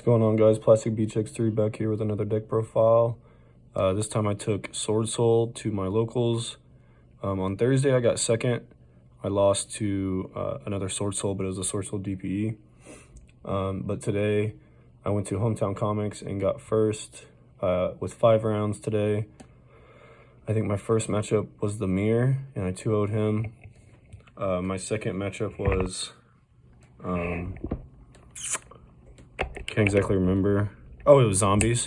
going on, guys? Plastic Beach X3 back here with another deck profile. This time I took Swordsoul to my locals. On Thursday I got second. I lost to another Swordsoul, but it was a Swordsoul DPE. But today I went to Hometown Comics and got first with 5 rounds today. I think my first matchup was the Mirror, and I 2-0'd him. My second matchup was... can't exactly remember. Oh, it was Zombies.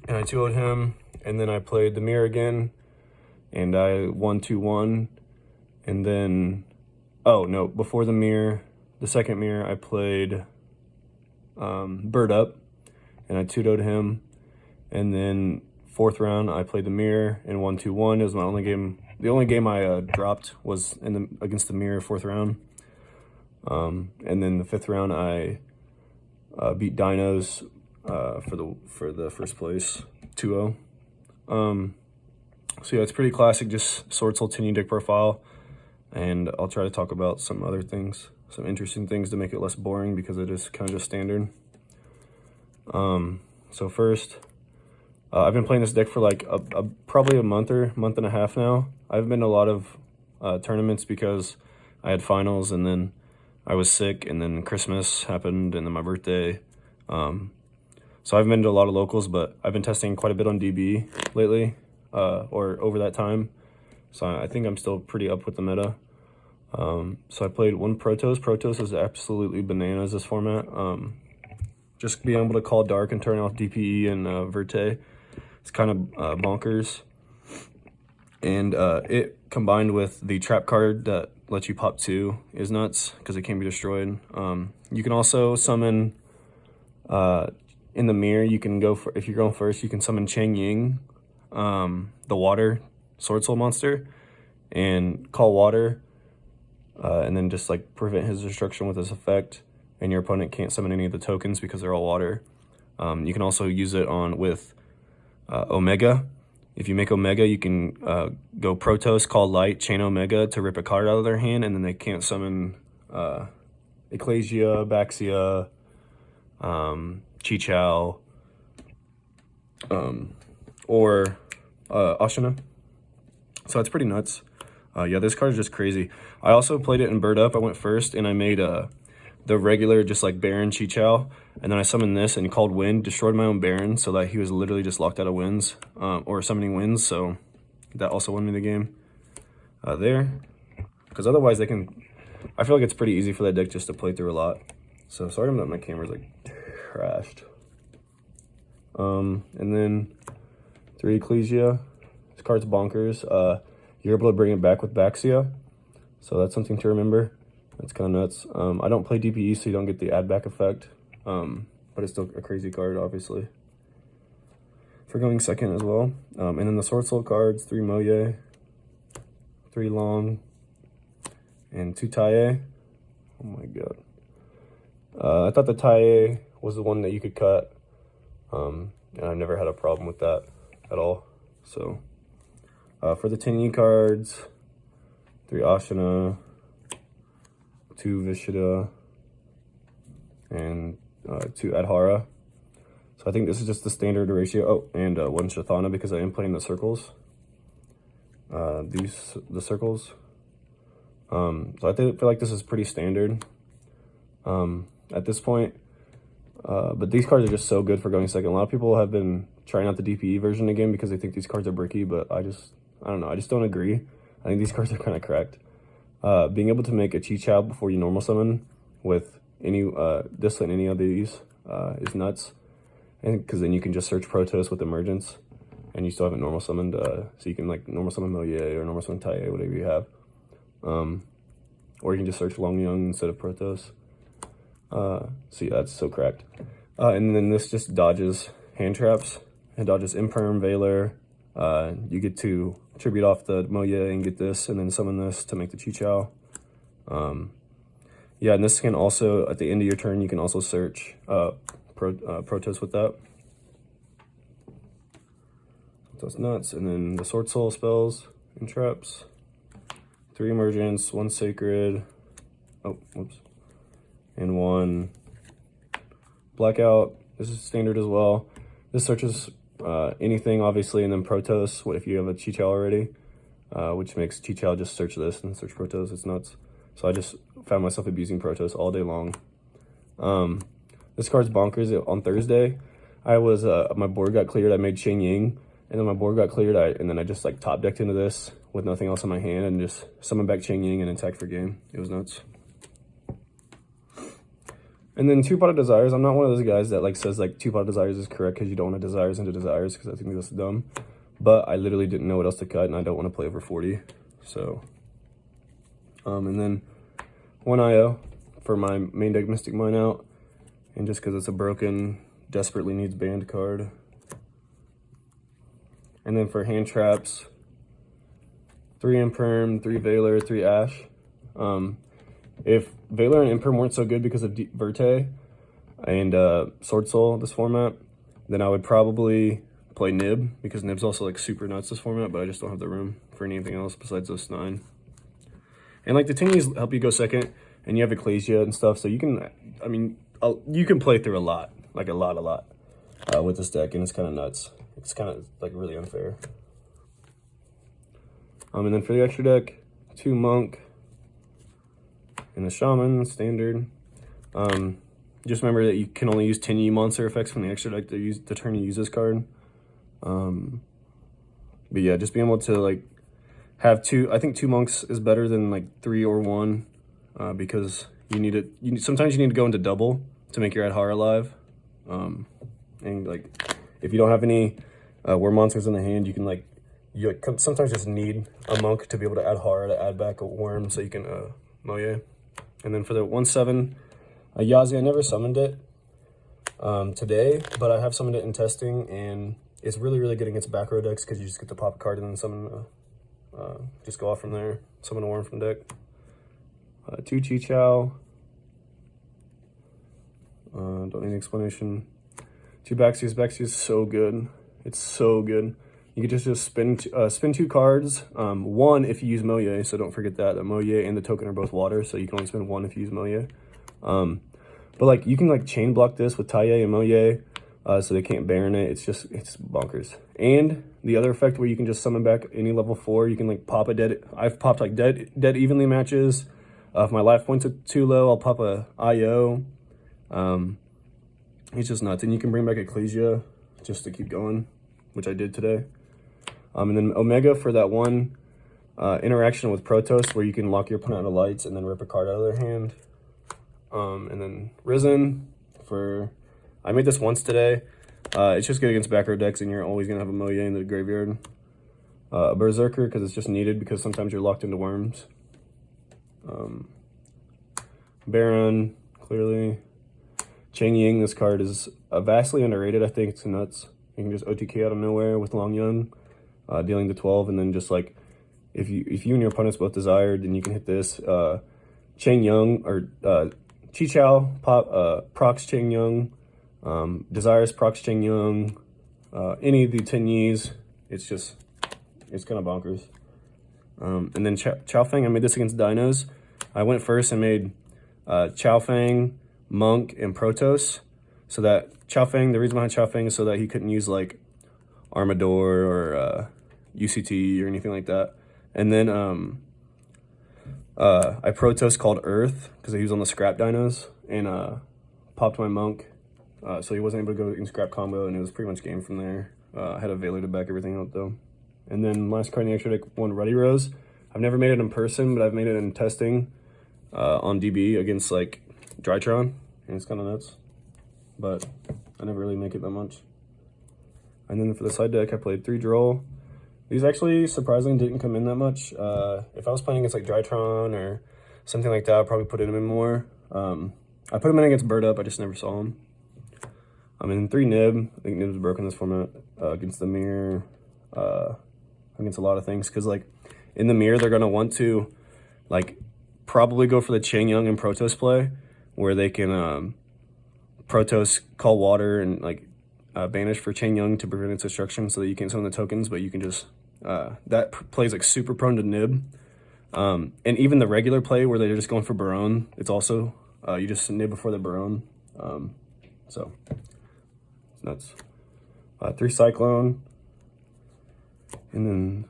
And I 2-0'd him, and then I played the Mirror again, and I won 2-1. And then, oh no, before the Mirror, the second Mirror, I played Bird Up, and I 2-0'd him. And then 4th round, I played the Mirror and won 2-1. It was my only game. The only game I dropped was against the Mirror, 4th round. And then the 5th round, I beat Dinos for the first place, 2-0. So yeah, it's pretty classic, just Swordsoul Tenyi deck profile, and I'll try to talk about some other things, some interesting things to make it less boring because it is kind of just standard. So first, I've been playing this deck for like probably a month and a half now. I've been to a lot of tournaments because I had finals, and then I was sick, and then Christmas happened, and then my birthday. So I've been to a lot of locals, but I've been testing quite a bit on DB lately, or over that time. So I think I'm still pretty up with the meta. So I played one Protoss. Protoss is absolutely bananas this format. Just being able to call Dark and turn off DPE and Verte, it's kind of bonkers. And it combined with the trap card that lets you pop 2 is nuts because it can be destroyed. You can also summon in the Mirror. You can go for, if you're going first, you can summon Tenyi, the water Swordsoul monster, and call water, and then just like prevent his destruction with this effect. And your opponent can't summon any of the tokens because they're all water. You can also use it with Omega. If you make Omega, you can go Protoss, call Light, chain Omega to rip a card out of their hand, and then they can't summon Ecclesia, Baxia, Chichao, or Ashina. So that's pretty nuts. Yeah, this card is just crazy. I also played it in Bird Up. I went first, and I made the regular, just like Baron Chichao, and then I summoned this and called Wind, destroyed my own Baron, so that he was literally just locked out of winds, or summoning winds, so that also won me the game there. Because otherwise I feel like it's pretty easy for that deck just to play through a lot. So sorry that my camera's like crashed. And then 3 Ecclesia. This card's bonkers. You're able to bring it back with Baxia, so that's something to remember. That's kind of nuts. I don't play DPE, so you don't get the add back effect, but it's still a crazy card, obviously, for going second as well. And then the Swordsoul cards, 3 Moye, 3 Long, and 2 Taie. Oh my god. I thought the Taie was the one that you could cut, and I've never had a problem with that at all. So for the Tenyi cards, 3 Ashina, 2 Vishida, and 2 Adhara. So I think this is just the standard ratio. Oh, and 1 Shathana because I am playing the circles. The circles. So I feel like this is pretty standard at this point. But these cards are just so good for going second. A lot of people have been trying out the DPE version again because they think these cards are bricky, but I don't know. I just don't agree. I think these cards are kind of cracked. Being able to make a Chichao before you normal summon with any this and any of these is nuts, and because then you can just search Protoss with Emergence, and you still haven't normal summoned, so you can like normal summon Moye or normal summon Taie, whatever you have, or you can just search Long Young instead of Protoss. So yeah, that's so cracked. And then this just dodges hand traps and dodges Imperm, Valor. You get to tribute off the Moye and get this, and then summon this to make the Chichao. Yeah, and this can also, at the end of your turn, you can also search Protoss with that. That's nuts. And then the Swordsoul spells and traps. 3 Emergence, 1 Sacred, oh, whoops, and 1 Blackout, this is standard as well. This searches anything, obviously, and then Protoss, what if you have a Chichao already, which makes Chichao just search this and search Protoss. It's nuts. So I just found myself abusing Protoss all day long. This card's bonkers. On Thursday, I was, my board got cleared, I made Cheng Ying, and then my board got cleared, and then I just like top decked into this with nothing else in my hand and just summoned back Cheng Ying and attacked for game. It was nuts. And then 2 Pot of Desires. I'm not one of those guys that like says like 2 Pot of Desires is correct because you don't want to desires into desires, because I think that's dumb. But I literally didn't know what else to cut, and I don't want to play over 40. So, and then 1 IO for my main deck Mystic Mine out, and just because it's a broken, desperately needs banned card. And then for hand traps, 3 Imperm, 3 Valor, 3 Ash. If Valor and Imperm weren't so good because of Verte and Swordsoul this format, then I would probably play Nib, because Nib's also like super nuts this format, but I just don't have the room for anything else besides those 9. And like the Tenyis help you go second, and you have Ecclesia and stuff, so you can, I mean, you can play through a lot, like a lot with this deck, and it's kind of nuts. It's kind of like really unfair. And then for the extra deck, 2 Monk, and the Shaman, standard. Just remember that you can only use Tenyi monster effects from the extra deck to use the turn you use this card. But yeah, just being able to like have 2, I think 2 Monks is better than like 3 or 1, because you need it. Sometimes you need to go into double to make your Adhara alive. And like if you don't have any war monsters in the hand, you can like sometimes just need a Monk to be able to add Hara to add back a worm, so you can Moye. And then for the 1/7, Yazi, I never summoned it today, but I have summoned it in testing, and it's really, really good against back row decks because you just get to pop a card and then summon, just go off from there, summon a worm from deck. 2 Chichao. Don't need an explanation. 2 Baxius. Baxius is so good. It's so good. You can just spin 2 cards. 1 if you use Moye, so don't forget that. The Moye and the token are both water, so you can only spend 1 if you use Moye. But like you can like chain block this with Taye and Moye, so they can't Baron it. It's bonkers. And the other effect where you can just summon back any level 4, you can like pop a dead. I've popped like dead evenly matches. If my life points are too low, I'll pop a IO. It's just nuts. And you can bring back Ecclesia just to keep going, which I did today. And then Omega for that 1 interaction with Protoss where you can lock your opponent out of lights and then rip a card out of their hand. And then Risen for, I made this once today. It's just good against back row decks, and you're always going to have a Moye in the graveyard. A Berserker because it's just needed because sometimes you're locked into worms. Baron, clearly. Cheng Ying, this card is vastly underrated. I think it's nuts. You can just OTK out of nowhere with Long Yun. Dealing to 12, and then just like if you and your opponents both desired, then you can hit this Cheng Yung or Chichao procs Cheng Yung, desires procs Cheng Yung, any of the Tenyis. It's kind of bonkers. And then Chao Feng, I made this against Dinos. I went first and made Chao Feng, Monk, and Protoss, so that Chao Feng, the reason behind Chao Feng is so that he couldn't use like Armador or UCT or anything like that. And then I Protoss called Earth because he was on the scrap dinos, and popped my Monk, so he wasn't able to go in scrap combo, and it was pretty much game from there. I had a Valor to back everything out though. And then last card in the extra deck, 1 Ruddy Rose. I've never made it in person, but I've made it in testing on DB against like Drytron, and it's kind of nuts, but I never really make it that much. And then for the side deck, I played 3 Droll. These actually surprisingly didn't come in that much. If I was playing against like Drytron or something like that, I'd probably put it in more. I put him in against Bird Up, I just never saw him. I'm in 3 Nib. I think Nib's broken this format against the mirror, against a lot of things. Because like in the mirror, they're gonna want to like probably go for the Cheng Yung and Protoss play, where they can Protoss call water and like banish for Cheng Yung to prevent its destruction, so that you can't summon the tokens, but you can just that plays like super prone to Nib. And even the regular play where they're just going for Barone, it's also you just Nib before the Barone. So it's nuts. 3 Cyclone, and then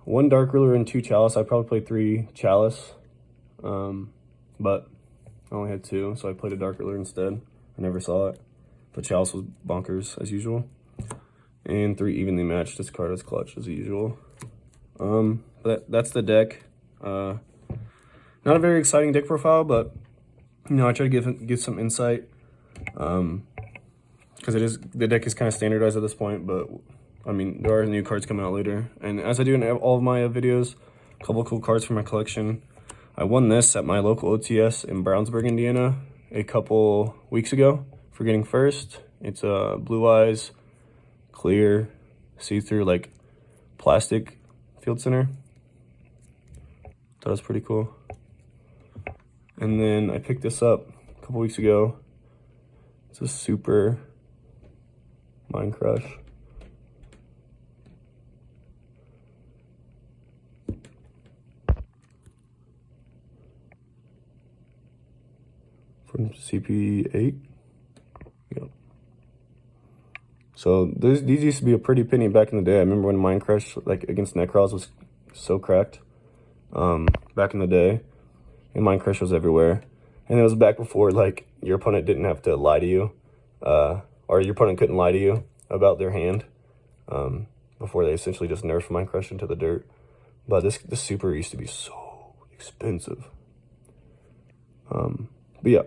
1 Dark Ruler and 2 Chalice. I probably played 3 Chalice, but I only had 2, so I played a Dark Ruler instead. I never saw it. The Chalice was bonkers as usual. And 3 Evenly Matched. This card is clutch as usual. But that's the deck. Not a very exciting deck profile, but you know, I try to give some insight. Because the deck is kind of standardized at this point, but I mean, there are new cards coming out later. And as I do in all of my videos, a couple cool cards from my collection. I won this at my local OTS in Brownsburg, Indiana, a couple weeks ago for getting first. It's Blue Eyes, clear, see-through, like plastic field center. That was pretty cool. And then I picked this up a couple weeks ago. It's a super Mind Crush. From CP8. Yep. So these used to be a pretty penny back in the day. I remember when Mind Crush, like against Necrons, was so cracked back in the day, and Mind Crush was everywhere. And it was back before like your opponent didn't have to lie to you, or your opponent couldn't lie to you about their hand, before they essentially just nerfed Mind Crush into the dirt. But this super used to be so expensive. But yeah.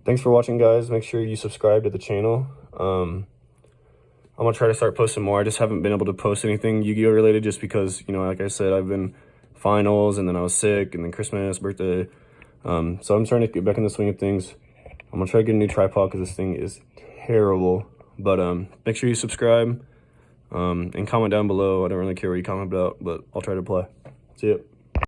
Thanks for watching, guys. Make sure you subscribe to the channel. I'm gonna try to start posting more. I just haven't been able to post anything Yu-Gi-Oh related, just because, you know, like I said, I've been finals, and then I was sick, and then Christmas, birthday. So I'm trying to get back in the swing of things. I'm gonna try to get a new tripod because this thing is terrible. But make sure you subscribe, and comment down below. I don't really care what you comment about, but I'll try to play. See ya.